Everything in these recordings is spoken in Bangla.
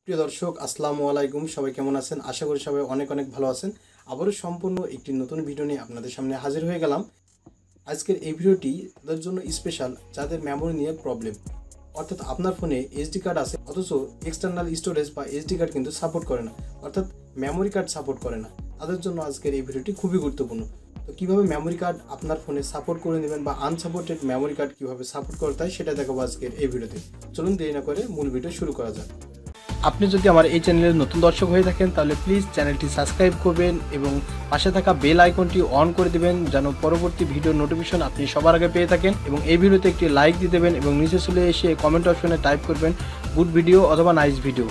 প্রিয় দর্শক আসসালামু আলাইকুম, সবাই কেমন আছেন? আশা করি সবাই অনেক অনেক ভালো আছেন। আবারও সম্পূর্ণ একটি নতুন ভিডিও নিয়ে আপনাদের সামনে হাজির হয়ে গেলাম। আজকের এই ভিডিওটি তাদের জন্য স্পেশাল যাদের মেমোরি নিয়ে প্রবলেম, অর্থাৎ আপনার ফোনে এসডি কার্ড আছে অথচ এক্সটার্নাল স্টোরেজ বা এসডি কার্ড কিন্তু সাপোর্ট করে না, অর্থাৎ মেমোরি কার্ড সাপোর্ট করে না। তাদের জন্য আজকের এই ভিডিওটি খুবই গুরুত্বপূর্ণ। তো কীভাবে মেমোরি কার্ড আপনার ফোনে সাপোর্ট করে নেবেন বা আনসাপোর্টেড মেমোরি কার্ড কীভাবে সাপোর্ট করতে হয় সেটা দেখাবো আজকের এই ভিডিওতে। চলুন দেরি না করে মূল ভিডিও শুরু করা যাক। আপনি যদি আমার এই চ্যানেলের নতুন দর্শক হয়ে থাকেন তাহলে প্লিজ চ্যানেলটি সাবস্ক্রাইব করবেন এবং পাশে থাকা বেল আইকনটি অন করে দিবেন যেন পরবর্তী ভিডিও নোটিফিকেশন আপনি সবার আগে পেয়ে থাকেন। এবং এই ভিডিওতে একটি লাইক দিয়ে দেবেন এবং নিচে চলে এসে কমেন্ট অপশনে টাইপ করবেন গুড ভিডিও অথবা নাইস ভিডিও।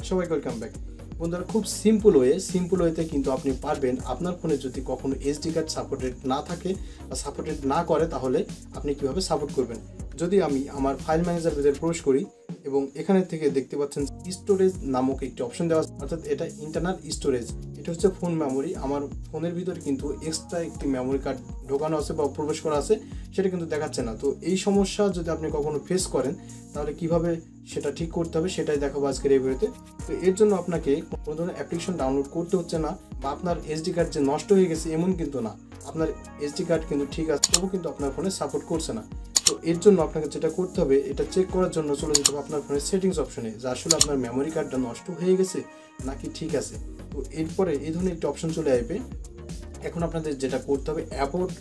সবাইকে ওয়েলকাম ব্যাক। বন্ধুরা, খুব সিম্পল ওয়েতে কিন্তু আপনি পারবেন আপনার ফোনে যদি কখনো এসডি কার্ড সাপোর্টেড না থাকে বা সাপোর্টেড না করে তাহলে আপনি কীভাবে সাপোর্ট করবেন। যদি আমি আমার ফাইল ম্যানেজার ভিতরে প্রবেশ করি এবং এখানে থেকে দেখতে পাচ্ছেন স্টোরেজ নামক একটি অপশন দেওয়া আছে, অর্থাৎ এটা ইন্টারনাল স্টোরেজ। এটা হচ্ছে ফোন মেমোরি। আমার ফোনের ভিতরে কিন্তু এক্সট্রা একটি মেমোরি কার্ড ঢোকানো আছে বা প্রবেশ করা আছে, সেটা কিন্তু দেখাচ্ছে না। তো এই সমস্যা যদি আপনি কখনো ফেস করেন তাহলে কিভাবে সেটা ঠিক করতে হবে সেটাই দেখাবো আজকের এই ভিডিওতে। তো এর জন্য আপনাকে কোনো ধরনের অ্যাপ্লিকেশন ডাউনলোড করতে হচ্ছে না, বা আপনার এসডি কার্ড যে নষ্ট হয়ে গেছে এমন কিন্তু না। আপনার এসডি কার্ড কিন্তু ঠিক আছে, তবু কিন্তু আপনার ফোনে সাপোর্ট করছে না। তো এর জন্য আপনাকে যেটা করতে হবে, এটা চেক করার জন্য চলে যেতে হবে আপনার ফোনের সেটিংস অপশনে, যে আসলে আপনার মেমোরি কার্ডটা নষ্ট হয়ে গেছে নাকি ঠিক আছে। তো এরপরে এই ধরনের একটি অপশন চলে আসবে। এখন আপনাদের যেটা করতে হবে, অ্যাবাউট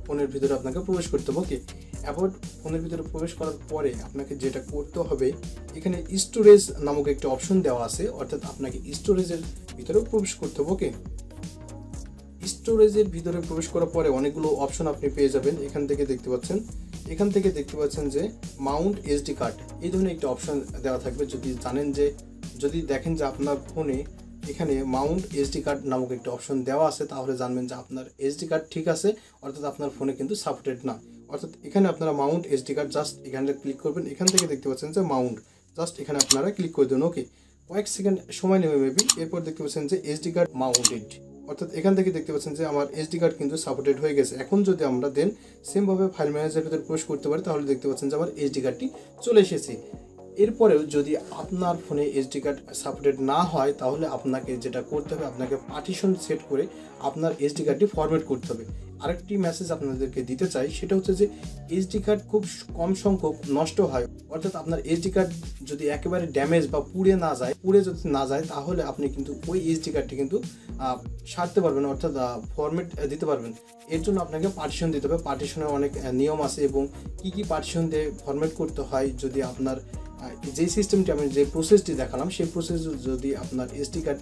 ফোনের ভিতরে আপনাকে প্রবেশ করতে হবে। ওকে, অ্যাবাউট ফোনের ভিতরে প্রবেশ করার পরে আপনাকে যেটা করতে হবে, এখানে স্টোরেজ নামক একটি অপশন দেওয়া আছে, অর্থাৎ আপনাকে স্টোরেজের ভিতরে প্রবেশ করতে হবে। ওকে, স্টোরেজের ভিতরে প্রবেশ করার পরে অনেকগুলো অপশন আপনি পেয়ে যাবেন। এখান থেকে দেখতে পাচ্ছেন যে মাউন্ট এসডি কার্ড, এই ধরনের একটা অপশন দেওয়া থাকবে। যদি দেখেন যে আপনার ফোনে এখানে মাউন্ট এসডি কার্ড নামক একটা অপশন দেওয়া আছে, তাহলে জানবেন যে আপনার এসডি কার্ড ঠিক আছে, অর্থাৎ আপনার ফোনে কিন্তু সাপোর্টেড না। অর্থাৎ এখানে আপনারা মাউন্ট এসডি কার্ড জাস্ট এখানে ক্লিক করবেন। এখান থেকে দেখতে পাচ্ছেন যে মাউন্ট, জাস্ট এখানে আপনারা ক্লিক করে দেবেন। ওকে, কয়েক সেকেন্ড সময় নেবে মেবি। এরপর দেখতে পাচ্ছেন যে এসডি কার্ড মাউন্টেড, অর্থাৎ এখান থেকে দেখতে পাচ্ছেন যে আমার এসডি কার্ড কিন্তু সাপোর্টেড হয়ে গেছে। এখন যদি আমরা সেমভাবে ফাইল ম্যানেজারের ভিতরে প্রবেশ করতে পারি তাহলে দেখতে পাচ্ছেন যে আমার এসডি কার্ডটি চলে এসেছে। এরপরেও যদি আপনার ফোনে এসডি কার্ড সাপোর্টেড না হয় তাহলে আপনাকে যেটা করতে হবে, আপনাকে পার্টিশন সেট করে আপনার এসডি কার্ডটি ফরম্যাট করতে হবে। আরেকটি মেসেজ আপনাদেরকে দিতে চাই, সেটা হচ্ছে যে এসডি কার্ড খুব কম সংখ্যক নষ্ট হয়, অর্থাৎ আপনার এসডি কার্ড যদি একেবারে ড্যামেজ বা পুড়ে যদি না যায় তাহলে আপনি কিন্তু ওই এসডি কার্ডটি কিন্তু সারতে পারবেন, অর্থাৎ ফরম্যাট দিতে পারবেন। এর জন্য আপনাকে পার্টিশন দিতে হবে। পার্টিশনের অনেক নিয়ম আছে এবং কি পার্টিশন দিয়ে ফরম্যাট করতে হয়, যদি আপনার যে সিস্টেমটি আমি যে প্রসেসটি দেখালাম সেই প্রসেস যদি আপনার এসডি কার্ড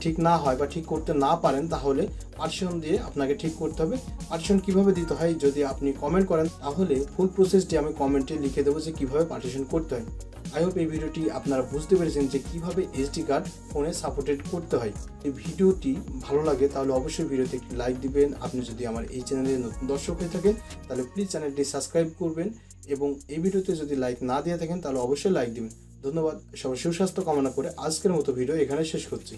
ঠিক না হয় বা ঠিক করতে না পারেন তাহলে পার্টিশন দিয়ে আপনাকে ঠিক করতে হবে। পার্টিশন কীভাবে দিতে হয় যদি আপনি কমেন্ট করেন তাহলে ফুল প্রসেসটি আমি কমেন্টে লিখে দেবো যে কীভাবে পার্টিশন করতে হয়। আই হোপ এই ভিডিওটি আপনারা বুঝতে পেরেছেন যে কীভাবে এসডি কার্ড ফোনে সাপোর্টেড করতে হয়। এই ভিডিওটি ভালো লাগে তাহলে অবশ্যই ভিডিওতে একটি লাইক দিবেন। আপনি যদি আমার এই চ্যানেলে নতুন দর্শক হয়ে থাকেন তাহলে প্লিজ চ্যানেলটি সাবস্ক্রাইব করবেন, এবং এই ভিডিওতে যদি লাইক না দিয়ে থাকেন তাহলে অবশ্যই লাইক দিবেন। ধন্যবাদ। সবার সুস্বাস্থ্য কামনা করে আজকের মতো ভিডিও এখানে শেষ করছি।